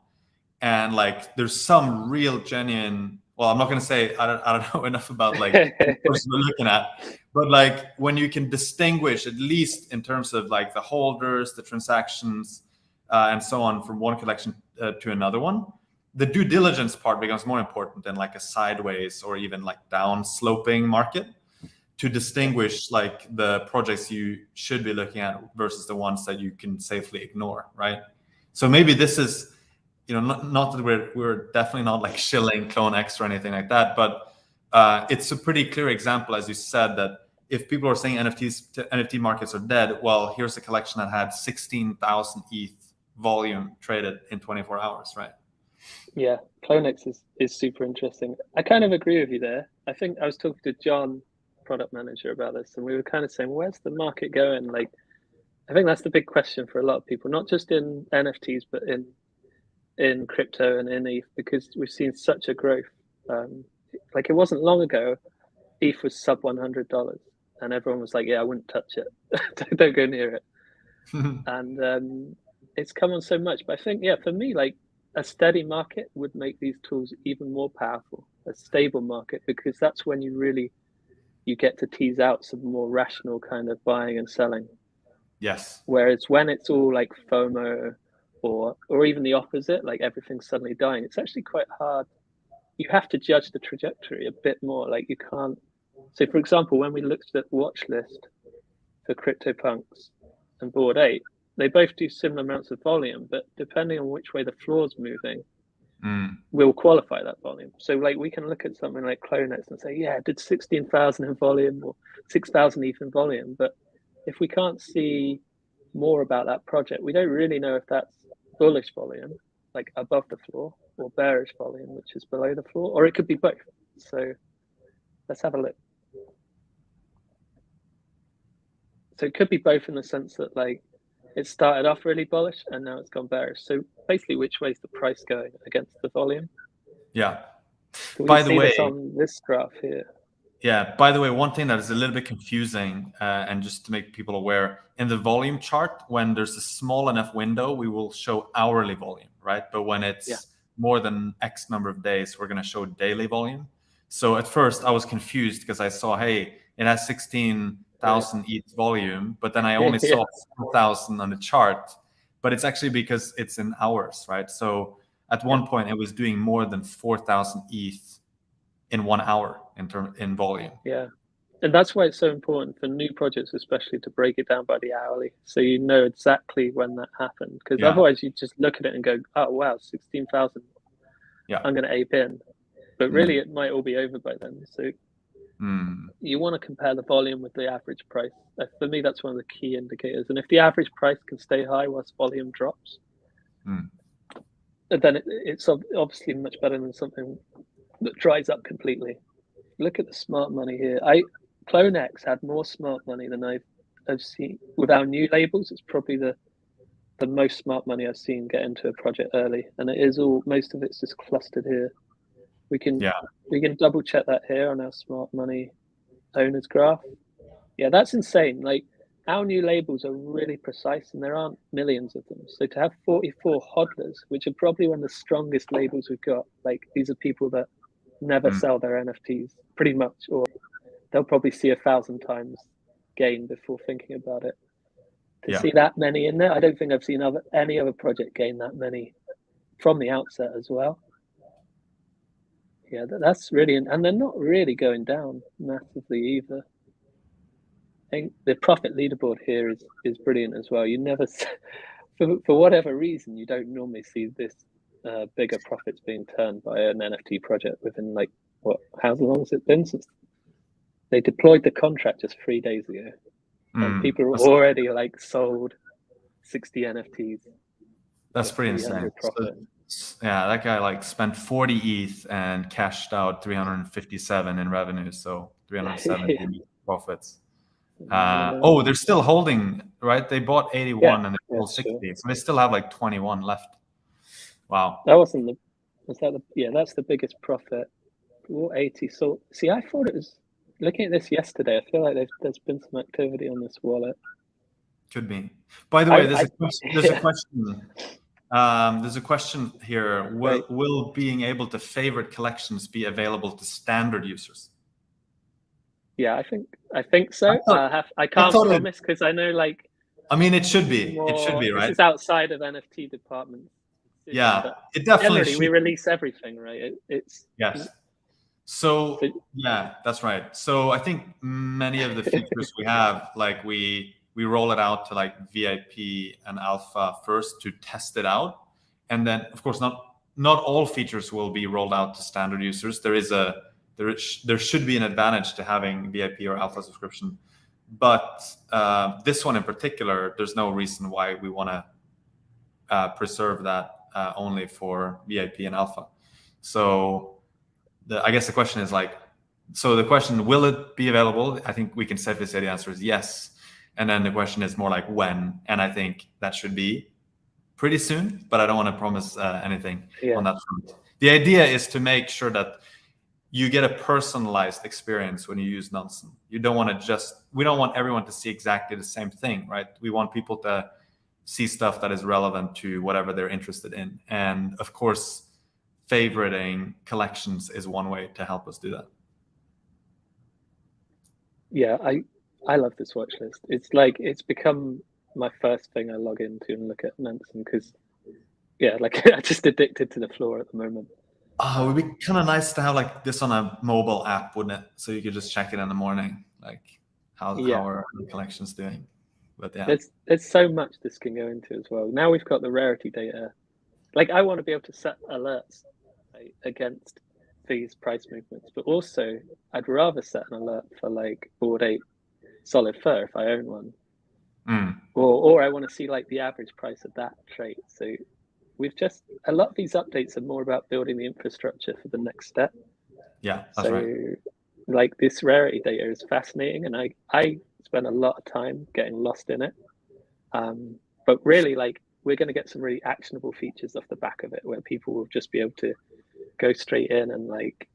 A: and like there's some real genuine, well, I'm not going to say I don't know enough about like the person we're looking at, but like when you can distinguish, at least in terms of like the holders, the transactions, and so on, from one collection to another one, the due diligence part becomes more important than like a sideways or even like down sloping market, to distinguish like the projects you should be looking at versus the ones that you can safely ignore, right? So maybe this is, not that we're definitely not like shilling CloneX or anything like that, but it's a pretty clear example, as you said, that if people are saying NFT markets are dead, well, here's a collection that had 16,000 ETH volume traded in 24 hours, right?
B: Yeah, CloneX is super interesting. I kind of agree with you there. I think I was talking to John, product manager, about this, and we were kind of saying, where's the market going? Like, I think that's the big question for a lot of people, not just in NFTs, but in crypto and in ETH, because we've seen such a growth. Like it wasn't long ago, ETH was sub $100, and everyone was like, "Yeah, I wouldn't touch it. Don't go near it." And it's come on so much. But I think, for me, like a steady market would make these tools even more powerful. A stable market, because that's when you get to tease out some more rational kind of buying and selling.
A: Yes.
B: Whereas when it's all like FOMO or even the opposite, like everything's suddenly dying, it's actually quite hard. You have to judge the trajectory a bit more. Like you can't. So for example, when we looked at Watchlist for CryptoPunks and Bored Ape, they both do similar amounts of volume, but depending on which way the floor's moving, we'll qualify that volume. So like we can look at something like CloneX and say, yeah, it did 16,000 in volume or 6,000 ETH in volume. But if we can't see more about that project, we don't really know if that's bullish volume, like above the floor, or bearish volume, which is below the floor, or it could be both. So let's have a look. So it could be both in the sense that like it started off really bullish and now it's gone bearish. So basically, which way is the price going against the volume?
A: Yeah.
B: By the way, this on this graph here.
A: Yeah. By the way, one thing that is a little bit confusing, and just to make people aware, in the volume chart, when there's a small enough window, we will show hourly volume, right? But when it's more than X number of days, we're going to show daily volume. So at first I was confused because I saw, hey, it has 16,000 ETH volume, but then I only saw 4,000 on the chart. but it's actually because it's in hours, right? So at one point it was doing more than 4,000 ETH in 1 hour in volume.
B: Yeah. And that's why it's so important for new projects, especially, to break it down by the hourly, so you know exactly when that happened. Because otherwise, you just look at it and go, "Oh wow, 16,000.
A: Yeah,
B: I'm going to ape in," but really, it might all be over by then. So you want to compare the volume with the average price. For me, that's one of the key indicators. And if the average price can stay high whilst volume drops, then it's obviously much better than something that dries up completely. Look at the smart money here. CloneX had more smart money than I've seen with our new labels. It's probably the most smart money I've seen get into a project early, and it is most of it's just clustered here. We can double check that here on our smart money owners graph. Yeah, that's insane. Like, our new labels are really precise, and there aren't millions of them. So to have 44 hodlers, which are probably one of the strongest labels we've got, like, these are people that never sell their NFTs, pretty much, or they'll probably see 1,000 times gain before thinking about it. To see that many in there, I don't think I've seen any other project gain that many from the outset as well. Yeah, that's really, and they're not really going down massively either. I think the profit leaderboard here is brilliant as well. You never, for whatever reason, you don't normally see this bigger profits being turned by an NFT project within, like, how long has it been since they deployed the contract? Just 3 days ago, and people are already like sold 60 NFTs.
A: That's pretty insane. Yeah, that guy like spent 40 ETH and cashed out 357 in revenue, so 370 profits. They're still holding, right? They bought 81 and they sold 60, so they still have like 21 left. Wow.
B: That wasn't that's the biggest profit. 80. So see, I thought it was, looking at this yesterday, I feel like there's been some activity on this wallet.
A: Could be. By the way, there's a question. There's a question here. Will being able to favorite collections be available to standard users?
B: Yeah, I think so. I can't promise, because I know, like,
A: I mean, it should be. It should be, right?
B: This is outside of NFT departments.
A: Yeah, it definitely should.
B: We release everything, right? It's
A: yes. So yeah, that's right. So I think many of the features we have, like we roll it out to like VIP and alpha first to test it out, and then of course not all features will be rolled out to standard users. There should be an advantage to having VIP or alpha subscription, but this one in particular, there's no reason why we want to preserve that only for VIP and alpha. So I guess the question is like, so the question, will it be available? I think we can safely say the answer is yes. And then the question is more like when, and I think that should be pretty soon, but I don't want to promise anything on that front. The idea is to make sure that you get a personalized experience when you use Nansen. We don't want everyone to see exactly the same thing, right? We want people to see stuff that is relevant to whatever they're interested in. And of course, favoriting collections is one way to help us do that. Yeah,
B: I love this watch list. It's like, it's become my first thing I log into and look at Nansen, because like, I'm just addicted to the floor at the moment.
A: Oh, it would be kind of nice to have like this on a mobile app, wouldn't it? So you could just check it in the morning, like how are the collections doing. But yeah,
B: there's so much this can go into as well. Now we've got the rarity data. Like, I want to be able to set alerts against these price movements, but also I'd rather set an alert for like Bored Ape Solid Fur if I own one, or I want to see like the average price of that trait. So a lot of these updates are more about building the infrastructure for the next step.
A: Yeah, that's right.
B: Like, this rarity data is fascinating, and I spend a lot of time getting lost in it. But really, like, we're going to get some really actionable features off the back of it, where people will just be able to go straight in and like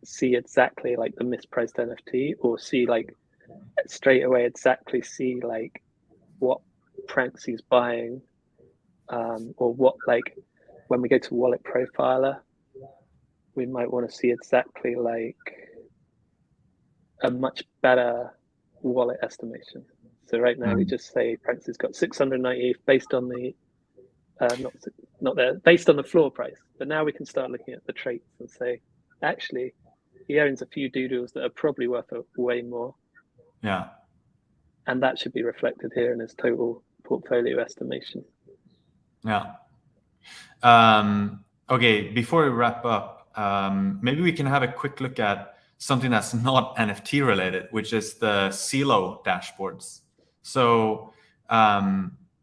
B: see exactly like the mispriced NFT, or see like straight away exactly see like what pranks he's buying, or what, like, when we go to wallet profiler, we might want to see exactly like a much better wallet estimation. So right now we just say Pranks has got 690 based on the not there, based on the floor price. But now we can start looking at the traits and say, actually, he owns a few doodles that are probably worth way more.
A: Yeah.
B: And that should be reflected here in his total portfolio estimation.
A: Yeah. Okay, before we wrap up, maybe we can have a quick look at something that's not NFT related, which is the Celo dashboards. So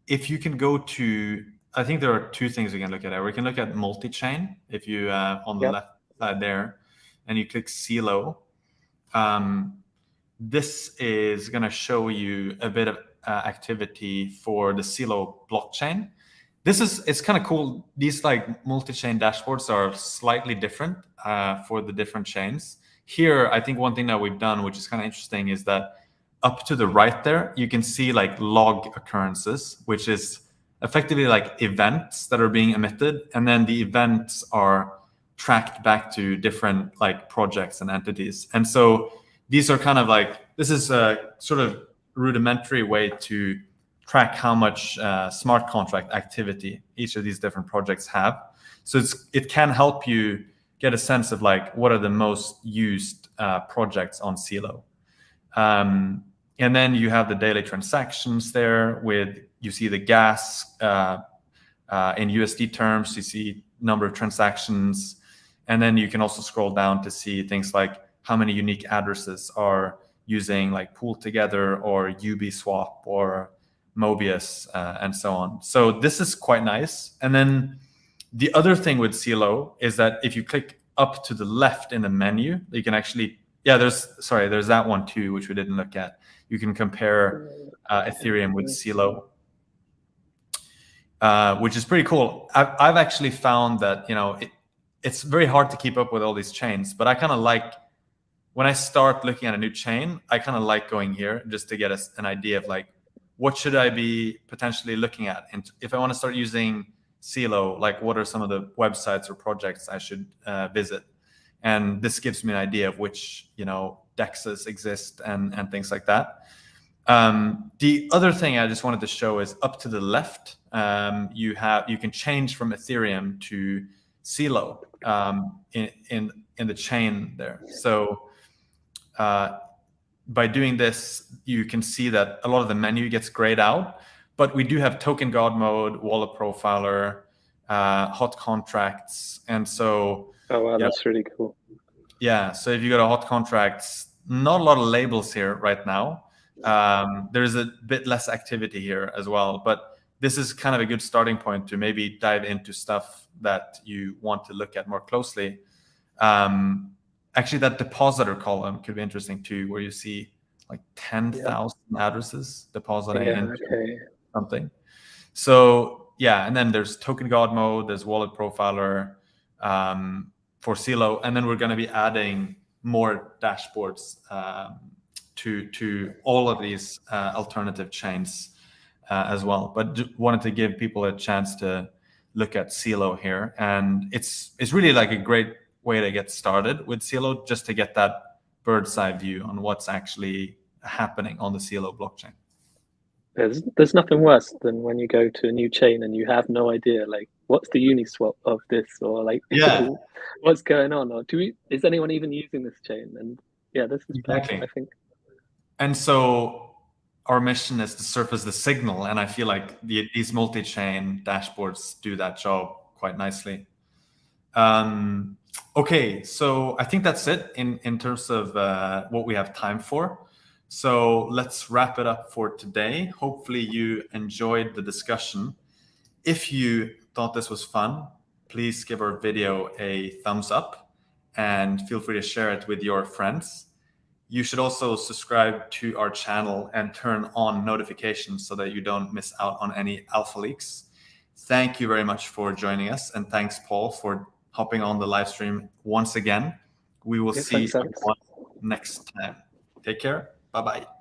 A: if you can go to, I think there are two things we can look at. We can look at multi-chain if you on the left side there, and you click Celo. This is going to show you a bit of activity for the Celo blockchain. It's kind of cool. These like multi-chain dashboards are slightly different for the different chains. Here, I think one thing that we've done, which is kind of interesting, is that up to the right there, you can see like log occurrences, which is effectively like events that are being emitted. And then the events are tracked back to different like projects and entities. And so these are kind of like, this is a sort of rudimentary way to track how much smart contract activity each of these different projects have. So it can help you get a sense of like what are the most used projects on Celo. And then you have the daily transactions there with, you see the gas in USD terms, you see number of transactions. And then you can also scroll down to see things like how many unique addresses are using like Pool Together or Ubiswap or Mobius and so on. So this is quite nice. And then the other thing with Celo is that if you click up to the left in the menu, you can actually, there's that one too, which we didn't look at. You can compare Ethereum with Celo, which is pretty cool. I've actually found that, it's very hard to keep up with all these chains, but I kind of like, when I start looking at a new chain, I kind of like going here just to get an idea of like, what should I be potentially looking at? And if I want to start using Celo, like what are some of the websites or projects I should visit? And this gives me an idea of which, dexes exist and things like that. The other thing I just wanted to show is up to the left, you can change from Ethereum to Celo in the chain there. So by doing this, you can see that a lot of the menu gets grayed out, but we do have token god mode, wallet profiler, hot contracts. And so,
B: oh wow, that's really cool.
A: Yeah, so if you go to hot contracts, not a lot of labels here right now. There's a bit less activity here as well, but this is kind of a good starting point to maybe dive into stuff that you want to look at more closely. Actually, that depositor column could be interesting too, where you see like 10,000 addresses depositing into something. So and then there's token god mode, there's wallet profiler for Celo, and then we're going to be adding more dashboards to all of these alternative chains as well. But wanted to give people a chance to look at Celo here, and it's really like a great way to get started with Celo, just to get that bird's eye view on what's actually happening on the Celo blockchain.
B: There's nothing worse than when you go to a new chain and you have no idea, like, what's the Uniswap of this, or like, what's going on, or is anyone even using this chain? And this is perfect, I think.
A: And so our mission is to surface the signal, and I feel like these multi-chain dashboards do that job quite nicely. Okay, so I think that's it in terms of what we have time for. So let's wrap it up for today. Hopefully you enjoyed the discussion. If you thought this was fun, please give our video a thumbs up and feel free to share it with your friends. You should also subscribe to our channel and turn on notifications so that you don't miss out on any alpha leaks. Thank you very much for joining us, and thanks, Paul, for hopping on the live stream once again. We will see everyone next time. Take care. Bye-bye.